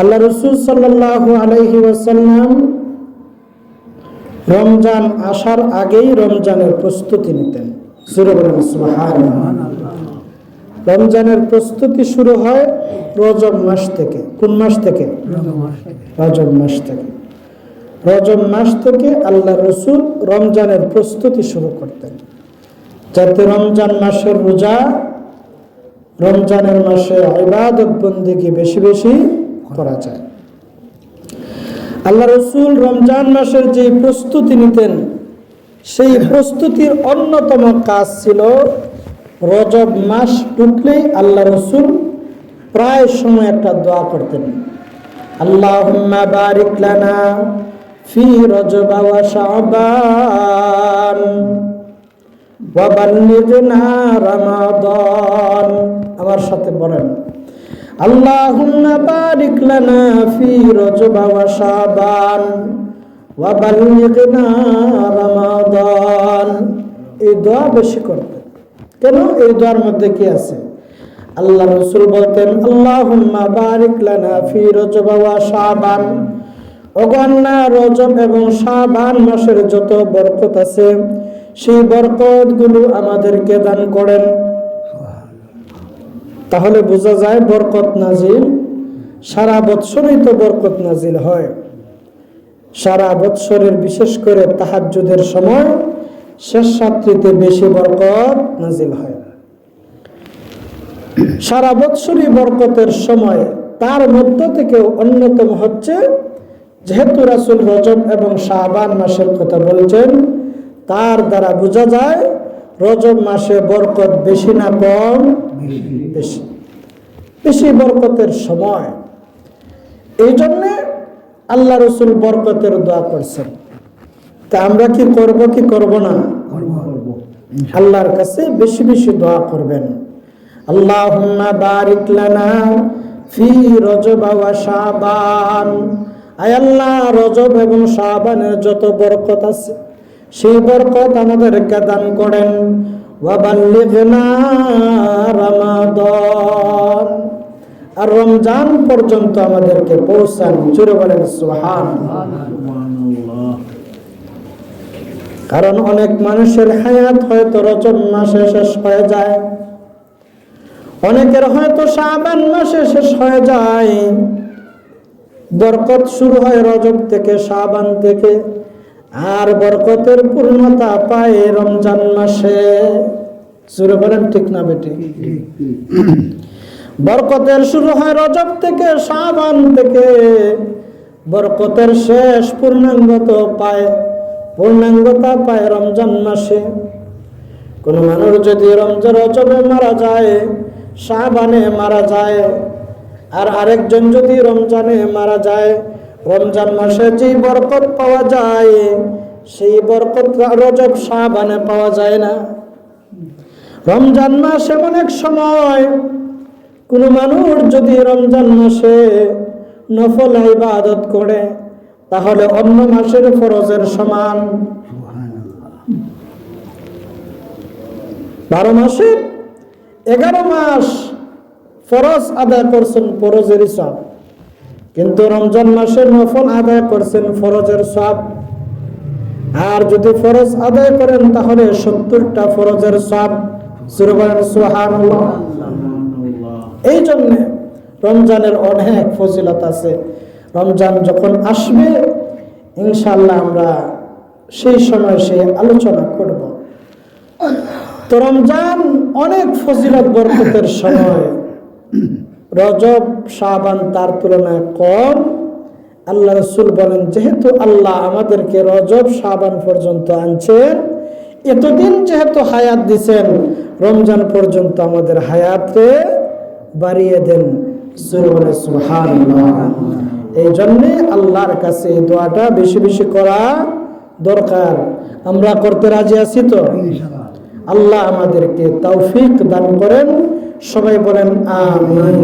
আল্লাহ রাসূল সাল্লাল্লাহু আলাইহি ওয়াসাল্লাম রমজান আসার আগেই রমজানের প্রস্তুতি নিতেন। জোরে বলেন সুবহানাল্লাহ। রমজানের প্রস্তুতি শুরু হয় রজব মাস থেকে। কোন মাস থেকে? রজব মাস থেকে। রজব মাস থেকে আল্লাহ রাসূল রমজানের প্রস্তুতি শুরু করতেন, যাতে রমজান মাসের রোজা, রমজানের মাসে ইবাদত বন্দেগী বেশি বেশি করা যায়। আল্লাহ রাসূল রমজান মাসের যে প্রস্তুতি নিতেন, সেই প্রস্তুতির অন্যতম কাজ ছিল রজব মাস ঢুকলেই আল্লাহ রাসূল প্রায় সময় একটা দোয়া করতেন, আল্লাহুম্মা বারিক লানা ফি রজব ওয়া শাবান ওয়া বাল্লিগনা রমাদান। আমার সাথে বলেন, আল্লাহুম্মা বারিক লানা ফি রজব ওয়া শাবান ওয়া বাল্লিগনা রমাদান। এই দোয়া বেশি করতেন। কেন? এই দোয়ার মধ্যে কি আছে? আল্লাহ রাসূল বলতেন, আল্লাহুম্মা বারিক লানা ফি রজব ওয়া শাবান, ওগো আল্লাহ, রজব এবং শাবান মাসের যত বরকত আছে সেই বরকতগুলো আমাদেরকে দান করেন। তাহলে বোঝা যায় বরকত নাজিল সারা বৎসরই তো বরকত নাজিল হয়। সারা বৎসরের বিশেষ করে তাহাজ্জুদের সময় শেষ রাত্রিতে বেশি বরকত নাজিল হয়। সারা বৎসরই বরকতের সময়, তার মধ্য থেকে অন্যতম হচ্ছে, যেহেতু রাসূল রজব এবং শাবান মাসের কথা বলছেন, তার দ্বারা বোঝা যায় রজব মাসে বরকত বেশি না কম? বেশি। বেশি বরকতের সময়। এই জন্যে আল্লাহ রাসূল বরকতের দোয়া করছেন। তা আমরা কি করব কি করব না? আল্লাহর কাছে বেশি বেশি দোয়া করবেন। আল্লাহুম্মা বারিক লানা ফি রজব ওয়া শাবান, আয় আল্লাহ, রজব এবং শাবানের যত বরকত আছে সেই বরকত আমাদেরকে দান করেন। ওয়া বাল্লিগনা রমাদান, আর রমজান পর্যন্ত আমাদেরকে পৌঁছান। জোরে বলেন সুবহানাল্লাহ। কারণ অনেক মানুষের হায়াত হয়তো রজব মাসে শেষ হয়ে যায়, অনেকের হয়তো শাবান মাসে শেষ হয়ে যায়। বরকত শুরু হয় রজব থেকে, শাবান থেকে, আর বরকতের পূর্ণতা পায় রমজান মাসে। জোরে বলেন ঠিক না বেটি? বরকতের শুরু হয় রজব থেকে, শাবান থেকে, বরকতের শেষ পূর্ণাঙ্গতা পায় রমজান মাসে। কোন মানুষ যদি রজবে মারা যায়, শাবানে মারা যায়, আর আরেকজন যদি রমজানে মারা যায়, রমজান মাসে যে বরকত পাওয়া যায় সেই বরকত রজব শাবানে পাওয়া যায় না। রমজান মাস এমন এক সময়, কোন মানুষ যদি রমজান মাসে নফল ইবাদত করে তাহলে অন্য মাসের ফরজের সমান। 12 মাসের 11 মাস ফরজ আদায় করছেন, ফরজের সওয়াব, কিন্তু রমজান মাসে নফল আদায় করছেন, ফরজের সওয়াব। আর যদি ফরজ আদায় করেন তাহলে 70টা ফরজের সওয়াব। সুবহানাল্লাহ। এই জন্য রমজানের অনেক ফজিলত আছে। রমজান যখন আসবে ইনশাআল্লাহ আমরা সেই সময় সেই আলোচনা করব। তো রমজান অনেক ফজিলত বরকতের সময়। রজব শাবান তার তুলনায় কম। আল্লাহ রাসূল বলেন, যেহেতু আল্লাহ আমাদেরকে রজব শাবান পর্যন্ত আনছেন, এতদিন যেহেতু হায়াত দিছেন, রমজান পর্যন্ত আমাদের হায়াতে বাড়িয়ে দেন। সুবহানাল্লাহ। এই জন্যে আল্লাহর কাছে এই দোয়াটা বেশি বেশি করা দরকার। আমরা করতে রাজি আছি তো? আল্লাহ আমাদেরকে তৌফিক দান করেন। সবাই বলেন আমিন।